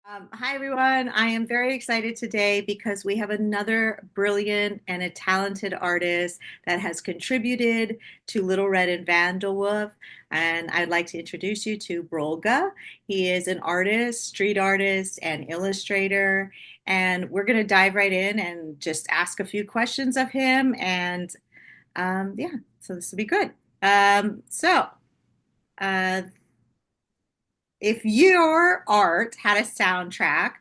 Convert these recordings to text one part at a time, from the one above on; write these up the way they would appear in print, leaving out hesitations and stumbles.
Hi, everyone. I am very excited today because we have another brilliant and a talented artist that has contributed to Little Red and Vandal Wolf. And I'd like to introduce you to Brolga. He is an artist, street artist, and illustrator. And we're going to dive right in and just ask a few questions of him. And yeah, so this will be good. So, uh, if your art had a soundtrack,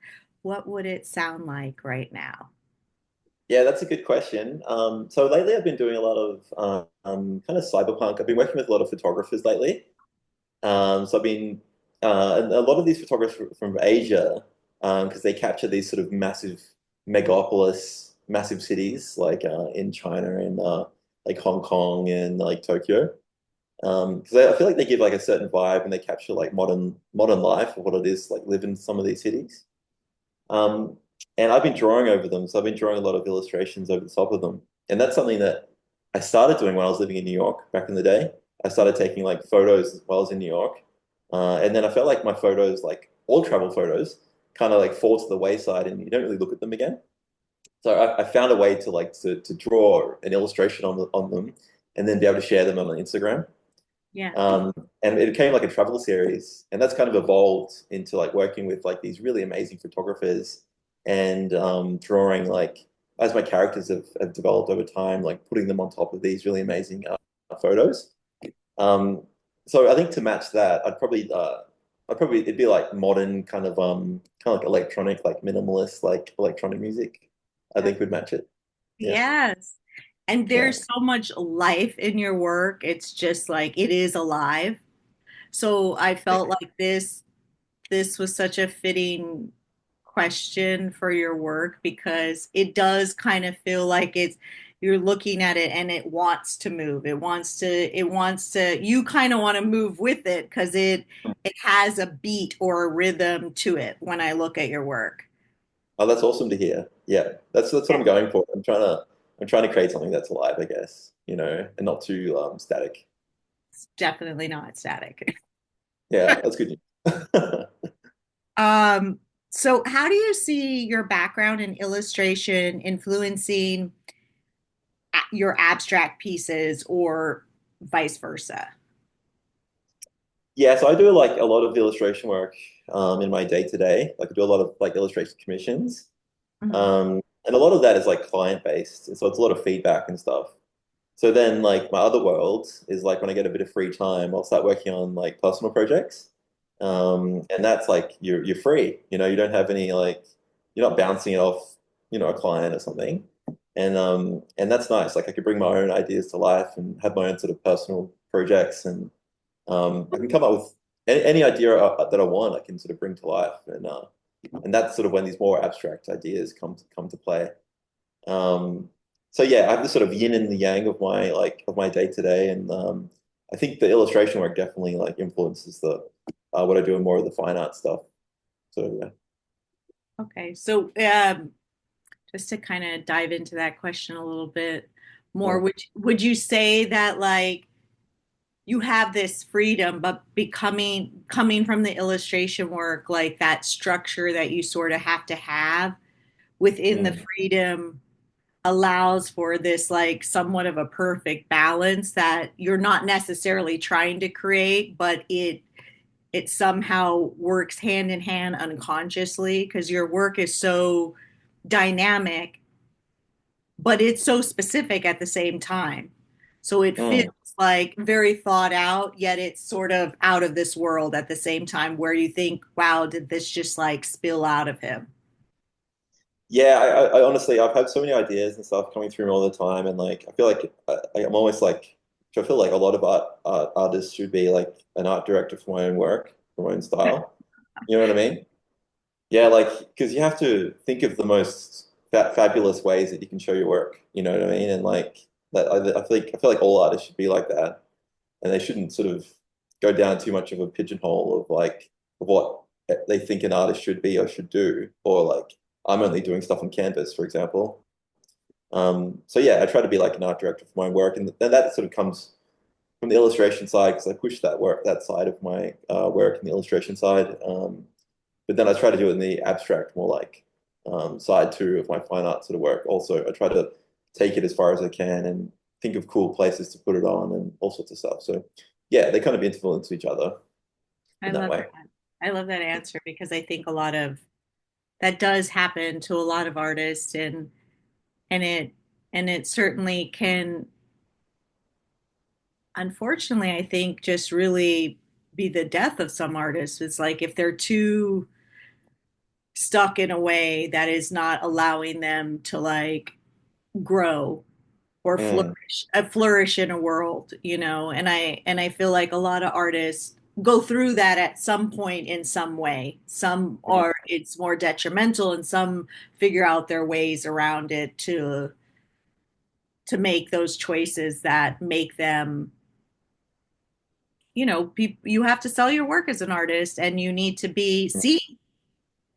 what would it sound like right now? Yeah, that's a good question. So lately I've been doing a lot of kind of cyberpunk. I've been working with a lot of photographers lately. So I've been, and a lot of these photographers from Asia, because they capture these sort of massive megapolis, massive cities like in China and like Hong Kong and like Tokyo. Because I feel like they give like a certain vibe and they capture like modern life of what it is like live in some of these cities. Um, and I've been drawing over them, so I've been drawing a lot of illustrations over the top of them. And that's something that I started doing when I was living in New York back in the day. I started taking like photos while I was in New York. And then I felt like my photos, like all travel photos, kind of like fall to the wayside and you don't really look at them again. So I found a way to to draw an illustration on them and then be able to share them on Instagram. Yeah. Um, and it became like a travel series, and that's kind of evolved into like working with like these really amazing photographers and drawing like as my characters have developed over time, like putting them on top of these really amazing photos. Um, so I think to match that, I'd probably it'd be like modern kind of like electronic, like minimalist, like electronic music. I think would match it. Yeah, Yes. And yeah. there's so much life in your work. It's just like it is alive. So I felt like this was such a fitting question for your work because it does kind of feel like it's you're looking at it and it wants to move. It wants to you kind of want to move with it because it has a beat or a rhythm to it when I look at your work. Oh, that's awesome to hear. Yeah, that's what I'm going for. I'm trying to create something that's alive, I guess, and not too static. It's definitely not static. Yeah, that's good news. Um, so how do you see your background in illustration influencing your abstract pieces or vice versa? Yeah, so I do like a lot of illustration work in my day to day. Like I do a lot of like illustration commissions, Mhm. and a lot of that is like client based, so it's a lot of feedback and stuff. So then, like my other world is like when I get a bit of free time, I'll start working on like personal projects, and that's like you're free. You don't have any like you're not bouncing it off, a client or something, and that's nice. Like I could bring my own ideas to life and have my own sort of personal projects, and I can come up with any idea that I want. I can sort of bring to life, and that's sort of when these more abstract ideas come to play. Um, so yeah, I have this sort of yin and the yang of my day to day, and I think the illustration work definitely like influences the what I do and more of the fine art stuff. So yeah. Okay, so just to kind of dive into that question a little bit more, Mm. would you say that like you have this freedom, but becoming coming from the illustration work, like that structure that you sort of have to have within the Mm. freedom allows for this like somewhat of a perfect balance that you're not necessarily trying to create, but it somehow works hand in hand unconsciously because your work is so dynamic, but it's so specific at the same time. So it feels Mm. like very thought out, yet it's sort of out of this world at the same time, where you think, wow, did this just like spill out of him? Yeah, I honestly I've had so many ideas and stuff coming through me all the time, and like I feel like I'm almost like I feel like a lot of artists should be like an art director for my own work, for my own style. You know what I mean? Yeah, like because you have to think of the most fabulous ways that you can show your work. You know what I mean? And like that, I feel like all artists should be like that, and they shouldn't sort of go down too much of a pigeonhole of like of what they think an artist should be or should do, or like I'm only doing stuff on canvas, for example. So yeah, I try to be like an art director for my own work, and then that sort of comes from the illustration side because I push that side of my work in the illustration side. but then I try to do it in the abstract, more like side two of my fine art sort of work. Also, I try to take it as far as I can and think of cool places to put it on and all sorts of stuff. So yeah, they kind of influence each other I in that love way. that. I love that answer because I think a lot of that does happen to a lot of artists, and it certainly can, unfortunately, I think just really be the death of some artists. It's like if they're too stuck in a way that is not allowing them to like grow or Mm, flourish in a world, and I feel like a lot of artists go through that at some point in some way. Some mm, are it's more detrimental, and some figure out their ways around it to make those choices that make them, you have to sell your work as an artist, and you need to be mm. seen,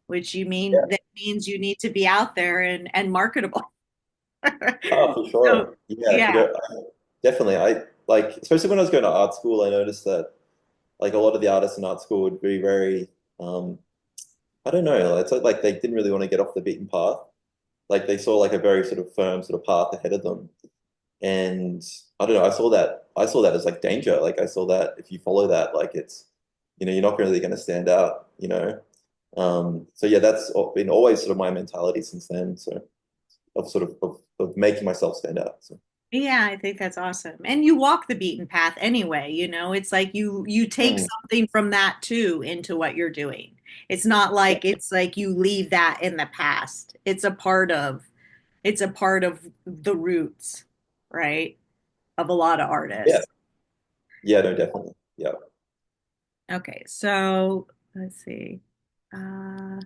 which Yeah. that means you need to be out there and marketable. Oh, for So sure. Yeah, yeah. definitely. I like, especially when I was going to art school, I noticed that like a lot of the artists in art school would be very, um, I don't know, it's like they didn't really want to get off the beaten path. Like they saw like a very sort of firm sort of path ahead of them. And I don't know, I saw that as like danger. Like I saw that if you follow that, like you're not really going to stand out, you know? So yeah, been always sort of my mentality since then. So of making myself stand out. So Yeah, I think that's awesome. And you walk the beaten path anyway, It's like you take mm, something from that too into what you're doing. yeah, It's like you leave that in the past. It's a part of the roots, right? Of a lot of yeah, artists. yeah, no, definitely. Yeah. Okay, so let's see. Uh,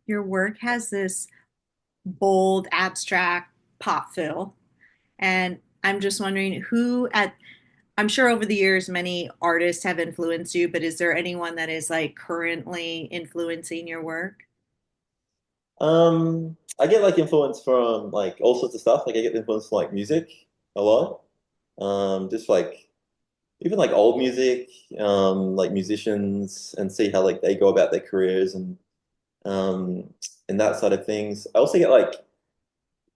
your work has this bold, abstract pop fill, and I'm just wondering who at I'm sure over the years many artists have influenced you, but is there anyone that is like currently influencing your work? I get like influence from like all sorts of stuff. Like I get influence from like music a lot. Just like even like old music, like musicians and see how like they go about their careers um and that side of things. I also get like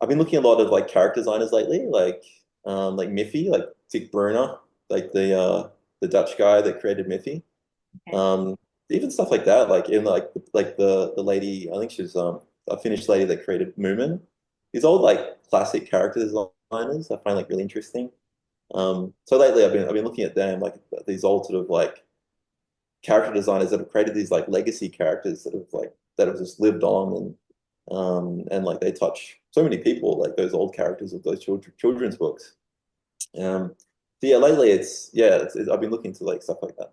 I've been looking at a lot of like character designers lately, like Miffy, like Dick Brunner, like the Dutch guy that created Miffy. Okay. Um, even stuff like that, like in like the lady, I think she's a Finnish lady that created Moomin. These old like classic character designers I find like really interesting. So lately I've been looking at them like these old sort of like character designers that have created these like legacy characters that have just lived on and like they touch so many people like those old characters of those children's books. So yeah, lately I've been looking to like stuff like that.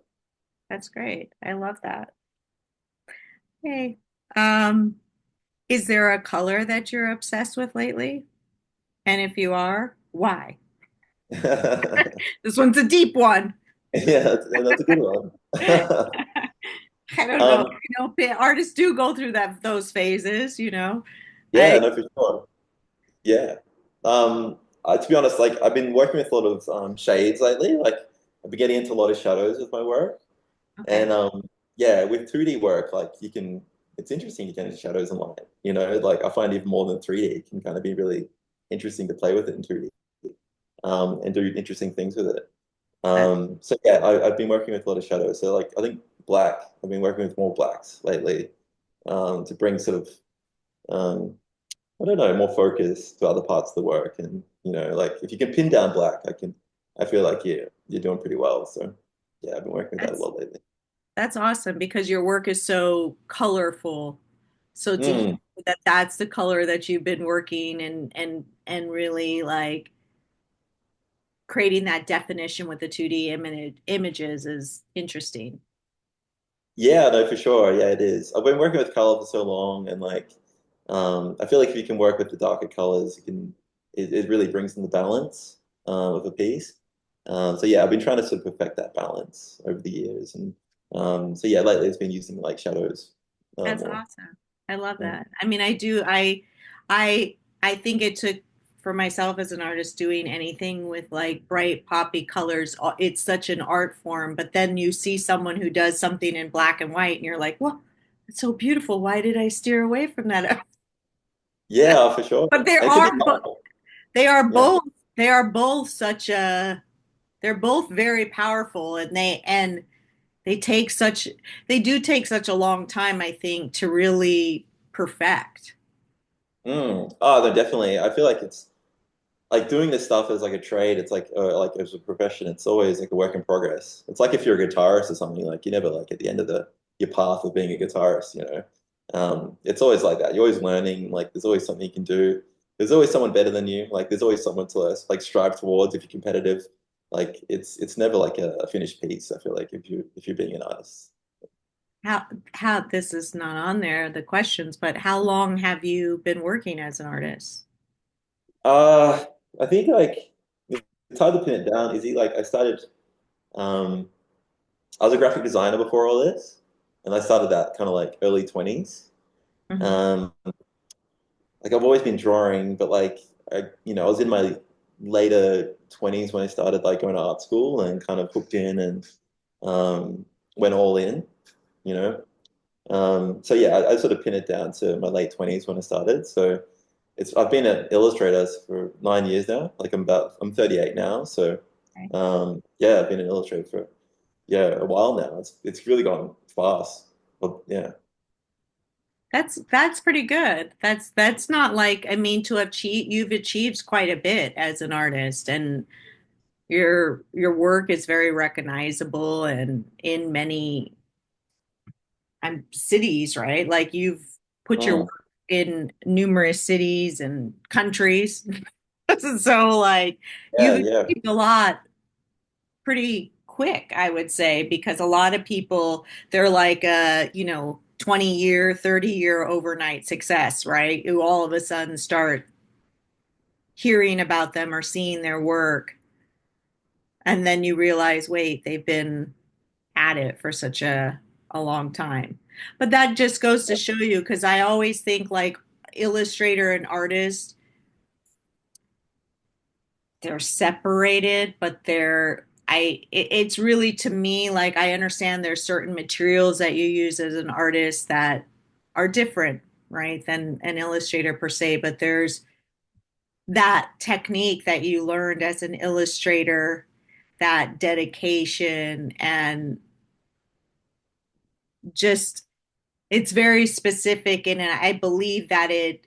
That's great. I love that. Hey, um, is there a color that you're obsessed with lately? And if you are, why? This one's a deep one. Yeah, that's a good one. I don't know. Um, Artists do go through those phases. I yeah, no, for sure. Yeah. To be honest, like I've been working with a lot of shades lately. Like I've been getting into a lot of shadows with my work, okay. and yeah, with 2D work, like it's interesting to get into shadows and light. Like I find even more than 3D, it can kind of be really interesting to play with it in 2D, and do interesting things with it. That, So yeah, I've been working with a lot of shadows. So like I think black, I've been working with more blacks lately, to bring sort of I don't know, more focus to other parts of the work. And like if you can pin down black, I feel like you're doing pretty well. So yeah, I've been working with that a that's lot lately. that's awesome because your work is so colorful. So to hear Mm. that that's the color that you've been working and really like creating that definition with the 2D images is interesting. Yeah, no, for sure. Yeah, it is. I've been working with color for so long, and like, I feel like if you can work with the darker colors, it really brings in the balance of a piece. So yeah, I've been trying to sort of perfect that balance over the years, and so yeah, lately it's been using like shadows That's more. awesome. I love Mm. that. I mean, I think it took for myself as an artist doing anything with like bright poppy colors, it's such an art form, but then you see someone who does something in black and white and you're like, "What? It's so beautiful. Why did I steer away from that? Yeah, for sure. But It can be powerful. they are Yeah. both they are both such a they're both very powerful, and they take such they do take such a long time, I think, to really perfect. Oh, no, definitely. I feel like it's like doing this stuff as like a trade. It's like as a profession. It's always like a work in progress. It's like if you're a guitarist or something. Like you never like at the end of the your path of being a guitarist. It's always like that. You're always learning. Like there's always something you can do. There's always someone better than you. Like there's always someone to like strive towards if you're competitive. Like it's never like a finished piece. I feel like if you're being an artist. How this is not on there, the questions, but how long have you been working as an artist? Uh, I think like it's hard to pin it down. Is he like I started um I was a graphic designer before all this, and I started that kind of like early 20s. Mhm. Um like I've always been drawing, but like I was in my later 20s when I started like going to art school and kind of hooked in and um went all in, you know. So yeah, I sort of pin it down to my late 20s when I started. So I've been an illustrator for 9 years now. Like I'm 38 now. So Okay. yeah, I've been an illustrator for a while now. It's really gone fast. But yeah. That's pretty good. That's not like, I mean, you've achieved quite a bit as an artist, and your work is very recognizable and in many cities, right? Like you've put your Mm, work in numerous cities and countries. So like yeah, you've yeah. achieved a lot pretty quick, I would say, because a lot of people, they're like 20-year, 30-year overnight success, right? Who all of a sudden start hearing about them or seeing their work. And then you realize, wait, they've been at it for such a long time. But that just goes to show you, because I always think like illustrator and artist, they're separated, but it's really, to me, like, I understand there's certain materials that you use as an artist that are different, right, than an illustrator per se, but there's that technique that you learned as an illustrator, that dedication, and just it's very specific, and I believe that it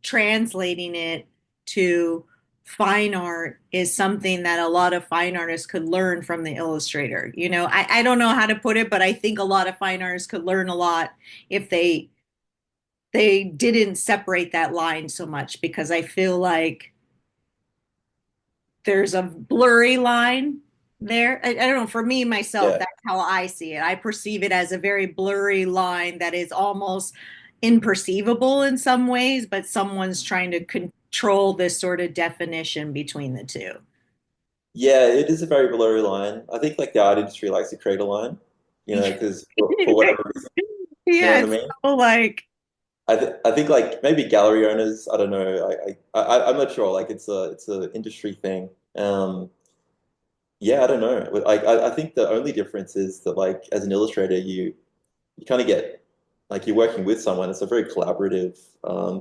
translating it to fine art is something that a lot of fine artists could learn from the illustrator. I don't know how to put it, but I think a lot of fine artists could learn a lot if they didn't separate that line so much, because I feel like there's a blurry line there. I don't know. For me, myself, Yeah. that's how I see it. I perceive it as a very blurry line that is almost imperceivable in some ways, but someone's trying to control this sort of definition between the two. Yeah, it is a very blurry line. I think like the art industry likes to create a line, because for whatever reason, you know Yeah, what I it's mean? so like, I think like maybe gallery owners, I don't know. I'm not sure. Like it's a industry thing. Yeah, I don't know. I think the only difference is that like as an illustrator, you kind of get like you're working with someone. It's a very collaborative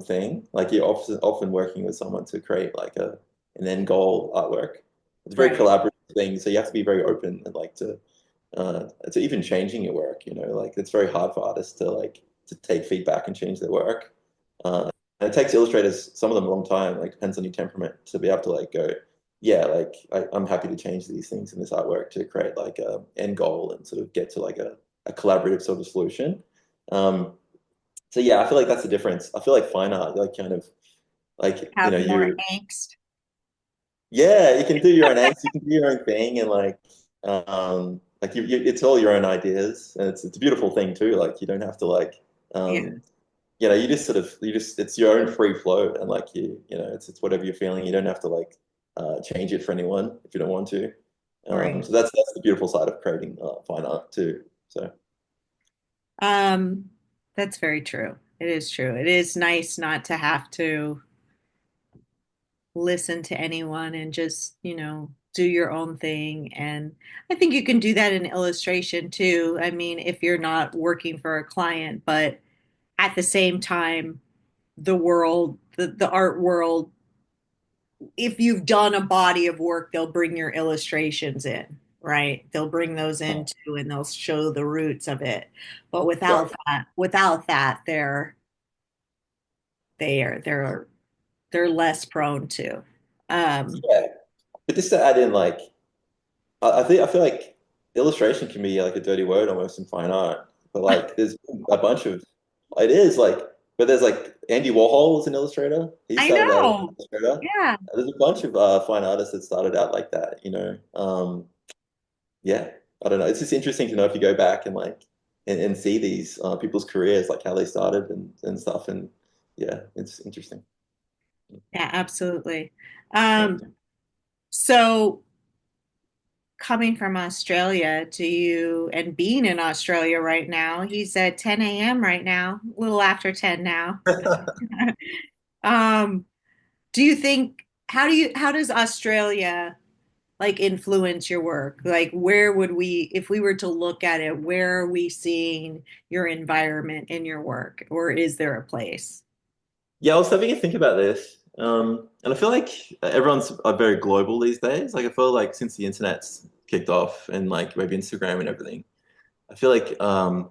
thing. Like you're often working with someone to create like an end goal artwork. It's a very right, collaborative thing. So you have to be very open and like to even changing your work. Like it's very hard for artists to like to take feedback and change their work. And it takes illustrators, some of them, a long time. Like depends on your temperament to be able to like go, yeah, like I'm happy to change these things in this artwork to create like a end goal and sort of get to like a collaborative sort of solution. Um, so yeah, I feel like that's the difference. I feel like fine art, like kind of like have more you angst. yeah, you can do your own acts, you can do your own thing, and like it's all your own ideas, and it's a beautiful thing too. Like you don't have to like Yeah, um, you just sort of it's your own free flow, and like it's whatever you're feeling. You don't have to like change it for anyone if you don't want to. right. So that's the beautiful side of creating fine art too. So Um, that's very true. It is true. It is nice not to have to listen to anyone and just, do your own thing. And I think you can do that in illustration too. I mean, if you're not working for a client, but at the same time, the art world, if you've done a body of work, they'll bring your illustrations in, right? They'll bring those in too, and they'll show the roots of it. But Yeah. without that, they're they're less prone to. Um, Yeah. But just to add in, like, I feel like illustration can be like a dirty word almost in fine art. But like, there's a bunch of it is like, but there's like Andy Warhol was an illustrator. He I started out as know. an illustrator. Yeah. There's a bunch of fine artists that started out like that. Yeah, I don't know. It's just interesting to know if you go back and like and see these people's careers, like how they started and stuff. And yeah, it's interesting. Yeah, absolutely. Yeah. So coming from Australia to you and being in Australia right now, he's at 10 a.m. right now, a little after 10 now. Um, do you think how does Australia like influence your work? Like where would we, if we were to look at it, where are we seeing your environment in your work, or is there a place? Yeah, I was having a think about this. And I feel like everyone's very global these days. Like I feel like since the internet's kicked off and like maybe Instagram and everything, I feel like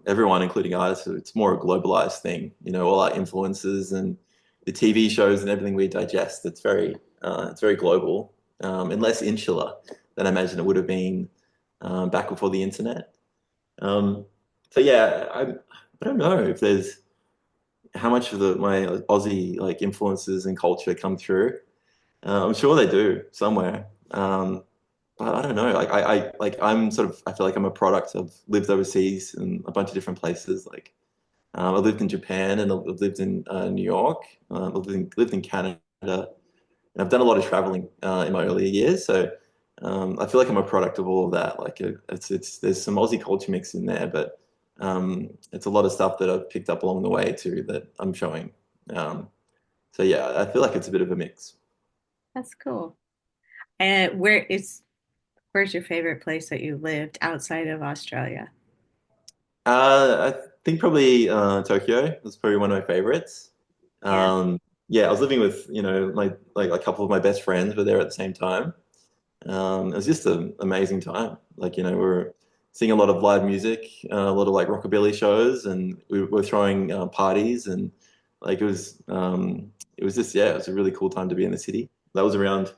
everyone, including artists, it's more a globalized thing. All our influences and the TV shows and everything we digest. It's very global, and less insular than I imagine it would have been back before the internet. Um, so yeah, I don't know if there's how much of my like, Aussie like influences and culture come through. I'm sure they do somewhere. But I don't know. Like I'm sort of I feel like I'm a product. I've lived overseas in a bunch of different places. Like I've lived in Japan and I've lived in New York. I've lived in Canada, and I've done a lot of traveling in my earlier years. So I feel like I'm a product of all of that. Like it's there's some Aussie culture mix in there, but it's a lot of stuff that I've picked up along the way too that I'm showing. Um, so yeah, I feel like it's a bit of a mix. That's cool. And where's your favorite place that you lived outside of Australia? I think probably Tokyo was probably one of my favorites. Yeah. Yeah, I was living with, my like a couple of my best friends were there at the same time. It was just an amazing time. Like, we were seeing a lot of live music, a lot of like rockabilly shows, and we were throwing parties, and like it was just yeah, it was a really cool time to be in the city. That was around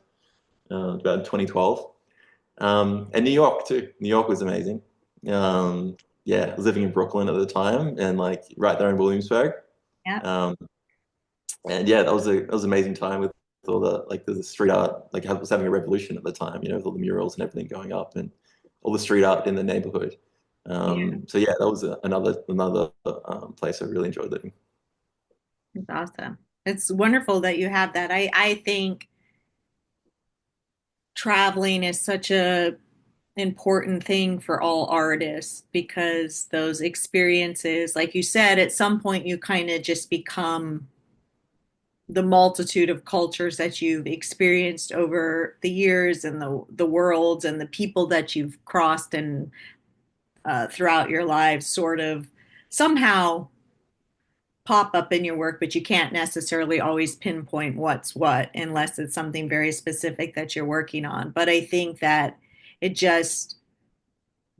about 2012. And New York too. New York was amazing. Yeah, I was living in Brooklyn at the time, and like right there in Williamsburg. Yeah. Um, and yeah, that was an amazing time with all the street art. Like I was having a revolution at the time, with all the murals and everything going up, and all the street art in the neighborhood. Yeah. So yeah, that was another place I really enjoyed living. It's awesome. It's wonderful that you have that. I think traveling is such a important thing for all artists because those experiences, like you said, at some point you kind of just become the multitude of cultures that you've experienced over the years and the worlds and the people that you've crossed and throughout your lives sort of somehow pop up in your work, but you can't necessarily always pinpoint what's what unless it's something very specific that you're working on. But I think that it just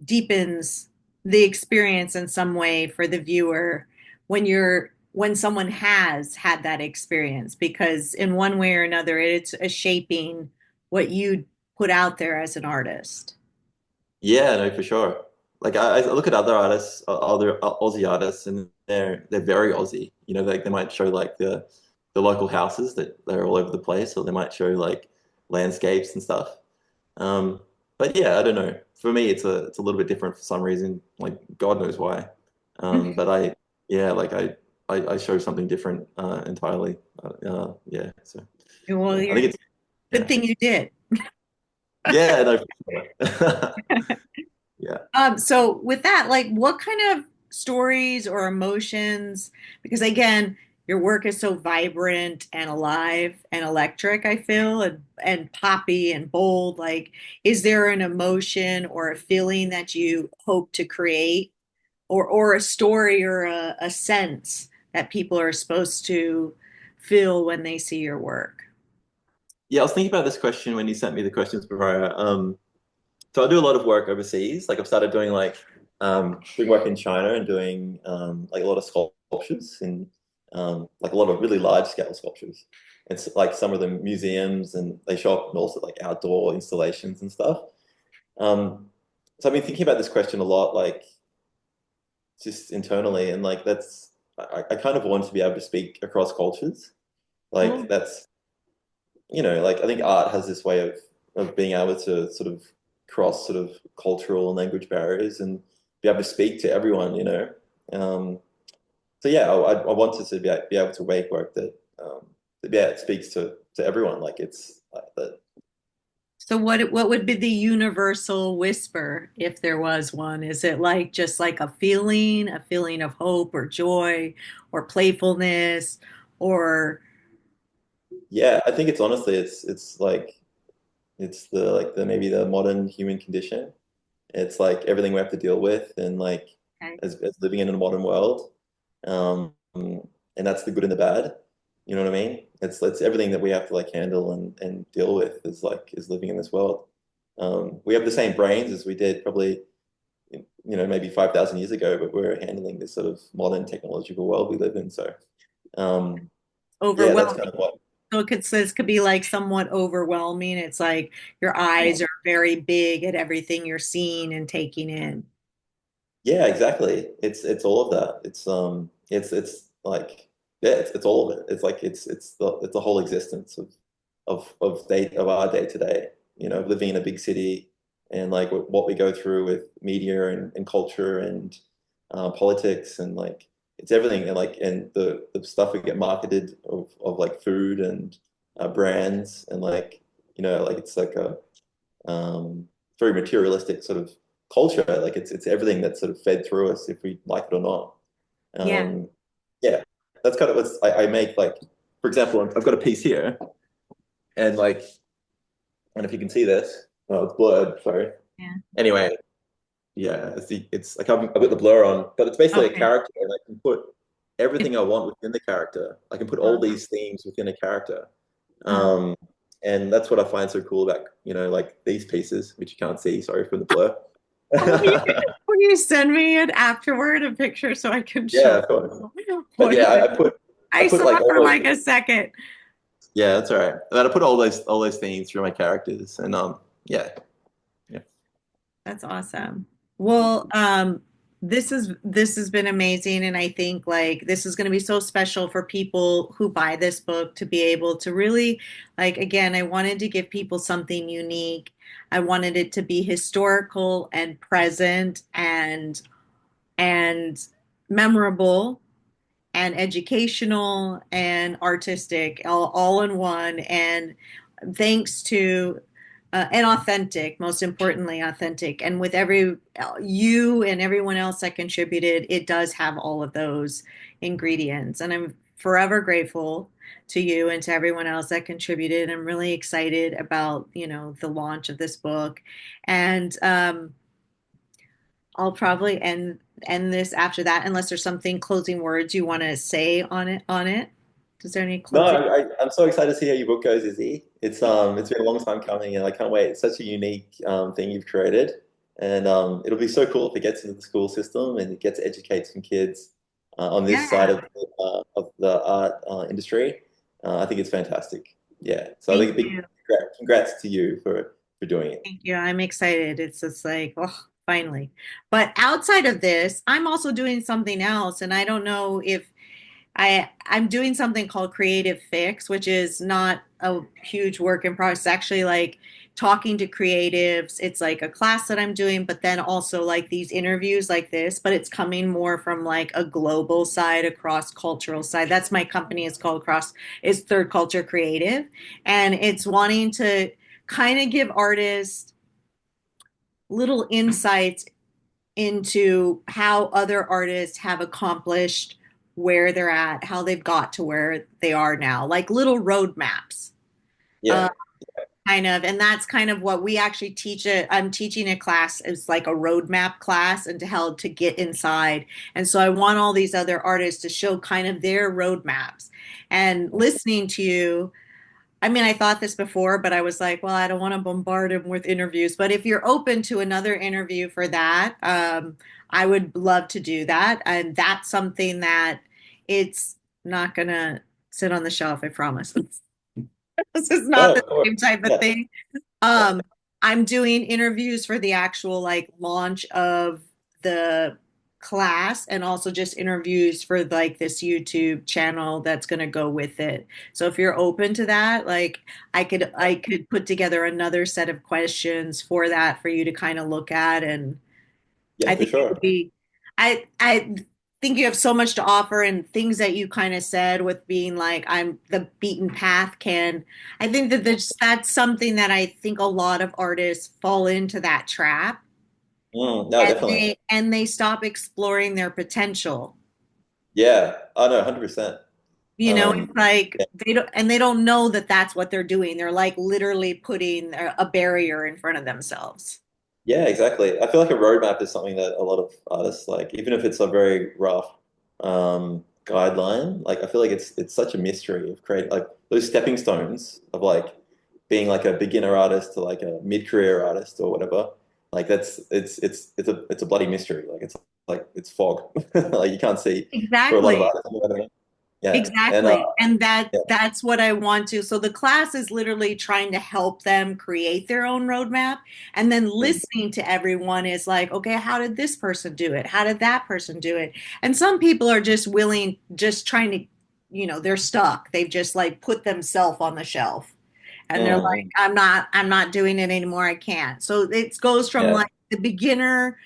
deepens the experience in some way for the viewer when someone has had that experience because in one way or another it's a shaping what you put out there as an artist. Yeah, no, for sure. Like I look at other artists, other Aussie artists, and they're very Aussie. They might show like the local houses that they're all over the place, or they might show like landscapes and stuff. Um, but yeah, I don't know. For me, it's a little bit different for some reason. Like God knows why. But yeah, like I show something different entirely. Yeah, so Well, yeah, I you're think it's good yeah, thing you did. yeah, no, for sure. Yeah. So with that, like what kind of stories or emotions, because again, your work is so vibrant and alive and electric, I feel, and poppy and bold. Like, is there an emotion or a feeling that you hope to create, or a story or a sense that people are supposed to feel when they see your work? Yeah, I was thinking about this question when you sent me the questions, Mariah. So I do a lot of work overseas. Like I've started doing doing work in China and doing like a lot of sculptures in like a lot of really large scale sculptures. It's like some of them museums and they show up and also like outdoor installations and stuff. Um, so I've been thinking about this question a lot, like just internally, and like I kind of want to be able to speak across cultures. Like Cool. that's like I think art has this way of being able to sort of cross sort of cultural and language barriers and be able to speak to everyone, you know. Um, so yeah, I wanted to be able to make work that yeah, it speaks to everyone. Like it's like that. So what would be the universal whisper if there was one? Is it like just like a feeling of hope or joy or playfulness or Yeah, I think it's honestly it's like it's the like the maybe the modern human condition. It's like everything we have to deal with and like okay. as living in a modern world. And that's the good and the bad. You know what I mean? It's everything that we have to like handle and deal with is living in this world. We have the same brains as we did probably, maybe 5,000 years ago, but we're handling this sort of modern technological world we live in. So, um, yeah, that's kind Overwhelming? of what. So this could be like somewhat overwhelming. It's like your eyes are very big at everything you're seeing and taking in. Yeah, exactly. It's all of that. It's like yeah, it's all of it. It's like it's the whole existence of our day to day. Living in a big city and like what we go through with media and culture and politics and like it's everything and the stuff we get marketed of like food and brands and like like it's like a very materialistic sort of culture. Like it's everything that's sort of fed through us if we like it or not. Yeah. Um, yeah, that's kind of what I make. Like, for example, I've got a piece here, and like, I don't know if you can see this. Oh, it's blurred. Sorry. Yeah. Anyway, yeah, it's like I've got the blur on, but it's basically a Okay. character, and I can put It's everything I want within the character. I can put all these themes within a character. uh, Um, and that's what I find so cool about, like these pieces, which you can't see. Sorry for the blur. will you send me it afterward a picture so I can show Yeah, of course. you But what yeah, it is? I I put saw like it all for those. like a second. Yeah, that's all right. And then I put all those themes through my characters, and yeah, yeah. That's awesome. Well, this has been amazing, and I think like this is going to be so special for people who buy this book to be able to really like again, I wanted to give people something unique. I wanted it to be historical and present and memorable and educational and artistic all in one. And thanks to and authentic, most importantly, authentic. And with every you and everyone else that contributed, it does have all of those ingredients. And I'm forever grateful to you and to everyone else that contributed. I'm really excited about, the launch of this book. And I'll probably end this after that, unless there's something closing words you want to say on it. Is there any No, closing? I'm so excited to see how your book goes, Izzy. It's been a long time coming, and I can't wait. It's such a unique thing you've created, and it'll be so cool if it gets into the school system and it gets to educate some kids on this side Yeah, of the art industry. I think it's fantastic. Yeah, so I thank think a big you. congrats to you for doing it. Thank you. I'm excited. It's just like, oh, finally. But outside of this, I'm also doing something else, and I don't know if I'm doing something called Creative Fix, which is not a huge work in progress. It's actually like talking to creatives. It's like a class that I'm doing, but then also like these interviews like this, but it's coming more from like a global side, a cross cultural side. That's my company. It's called is Third Culture Creative. And it's wanting to kind of give artists little insights into how other artists have accomplished where they're at, how they've got to where they are now, like little road maps. Yeah. Kind of, and that's kind of what we actually teach it. I'm teaching a class. It's like a roadmap class and to help to get inside. And so I want all these other artists to show kind of their roadmaps. And listening to you, I mean, I thought this before, but I was like, well, I don't want to bombard him with interviews. But if you're open to another interview for that, I would love to do that. And that's something that it's not gonna sit on the shelf, I promise. This is not No, the of course. same type of Yeah. thing. Yeah. I'm doing interviews for the actual like launch of the class and also just interviews for like this YouTube channel that's going to go with it. So if you're open to that, like I could put together another set of questions for that for you to kind of look at and Yeah, I for think it would sure. be, I think you have so much to offer and things that you kind of said with being like, I'm the beaten path can, I think that that's something that I think a lot of artists fall into that trap No, and definitely. they stop exploring their potential. Yeah. I know, 100%. You know, Um, it's like yeah, they don't know that that's what they're doing. They're like literally putting a barrier in front of themselves. yeah, exactly. I feel like a roadmap is something that a lot of artists like, even if it's a very rough guideline, like I feel like it's such a mystery of creating like those stepping stones of like being like a beginner artist to like a mid-career artist or whatever. Like that's it's a bloody mystery. Like it's fog. Like you can't see for a lot of Exactly. artists. You know what I mean? Yeah. And Exactly. And yeah. that's what I want to. So the class is literally trying to help them create their own roadmap. And then Mm, listening to everyone is like, okay, how did this person do it? How did that person do it? And some people are just willing, just trying to, they're stuck. They've just like put themselves on the shelf. And they're like, mm. I'm not doing it anymore. I can't. So it goes from Yeah. like the beginner,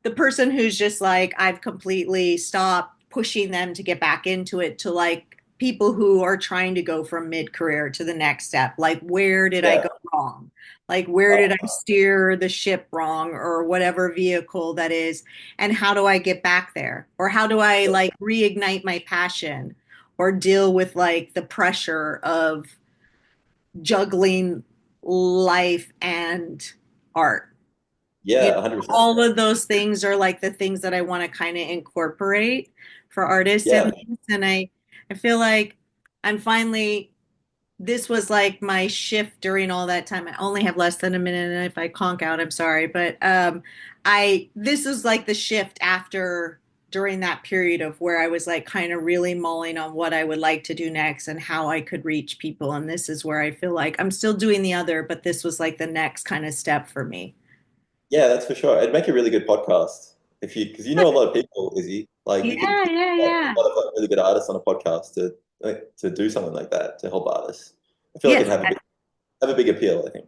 the person who's just like I've completely stopped pushing them to get back into it to like people who are trying to go from mid-career to the next step, like where did I Yeah. go wrong, like where did I steer the ship wrong or whatever vehicle that is, and how do I get back there, or how do I like reignite my passion or deal with like the pressure of juggling life and art. you Yeah, know, 100%. all of those things are like the things that I want to kind of incorporate for artists in Yeah. this. And I feel like I'm finally, this was like my shift during all that time. I only have less than a minute, and if I conk out, I'm sorry. But this was like the shift after during that period of where I was like kind of really mulling on what I would like to do next and how I could reach people. And this is where I feel like I'm still doing the other, but this was like the next kind of step for me. Yeah, that's for sure. It'd make a really good podcast if because you know a lot of people, Izzy. Like you could Yeah, get yeah, like, yeah. a lot of like, really good artists on a podcast to to do something like that to help artists. I feel like Yes, it'd have a big appeal, I think.